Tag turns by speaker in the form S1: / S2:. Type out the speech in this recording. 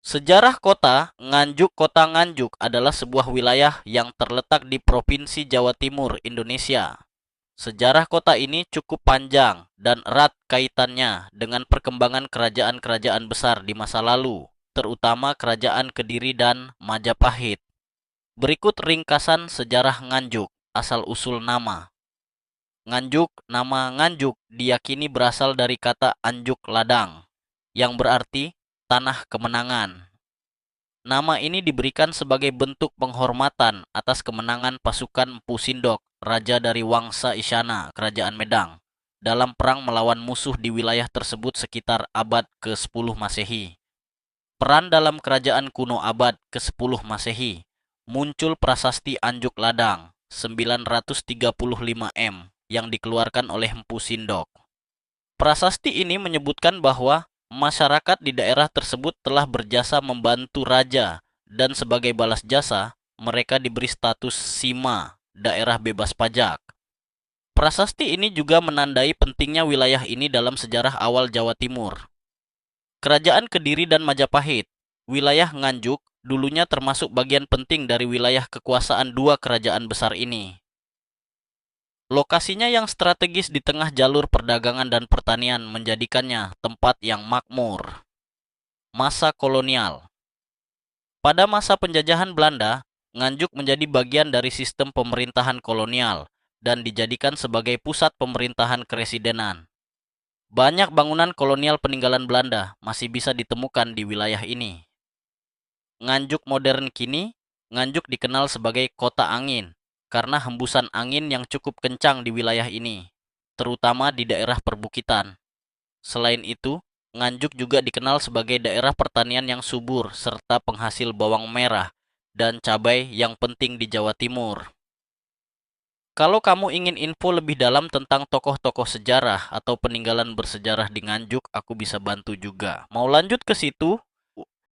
S1: Sejarah Kota Nganjuk adalah sebuah wilayah yang terletak di Provinsi Jawa Timur, Indonesia. Sejarah kota ini cukup panjang dan erat kaitannya dengan perkembangan kerajaan-kerajaan besar di masa lalu, terutama Kerajaan Kediri dan Majapahit. Berikut ringkasan sejarah Nganjuk, asal-usul nama. Nama Nganjuk diyakini berasal dari kata Anjuk Ladang, yang berarti tanah kemenangan. Nama ini diberikan sebagai bentuk penghormatan atas kemenangan pasukan Empu Sindok, raja dari Wangsa Isyana, Kerajaan Medang, dalam perang melawan musuh di wilayah tersebut sekitar abad ke-10 Masehi. Peran dalam kerajaan kuno abad ke-10 Masehi, muncul prasasti Anjuk Ladang 935 M yang dikeluarkan oleh Empu Sindok. Prasasti ini menyebutkan bahwa masyarakat di daerah tersebut telah berjasa membantu raja dan sebagai balas jasa, mereka diberi status Sima, daerah bebas pajak. Prasasti ini juga menandai pentingnya wilayah ini dalam sejarah awal Jawa Timur. Kerajaan Kediri dan Majapahit, wilayah Nganjuk dulunya termasuk bagian penting dari wilayah kekuasaan dua kerajaan besar ini. Lokasinya yang strategis di tengah jalur perdagangan dan pertanian menjadikannya tempat yang makmur. Masa kolonial. Pada masa penjajahan Belanda, Nganjuk menjadi bagian dari sistem pemerintahan kolonial dan dijadikan sebagai pusat pemerintahan keresidenan. Banyak bangunan kolonial peninggalan Belanda masih bisa ditemukan di wilayah ini. Nganjuk modern kini, Nganjuk dikenal sebagai kota angin karena hembusan angin yang cukup kencang di wilayah ini, terutama di daerah perbukitan. Selain itu, Nganjuk juga dikenal sebagai daerah pertanian yang subur serta penghasil bawang merah dan cabai yang penting di Jawa Timur. Kalau kamu ingin info lebih dalam tentang tokoh-tokoh sejarah atau peninggalan bersejarah di Nganjuk, aku bisa bantu juga. Mau lanjut ke situ?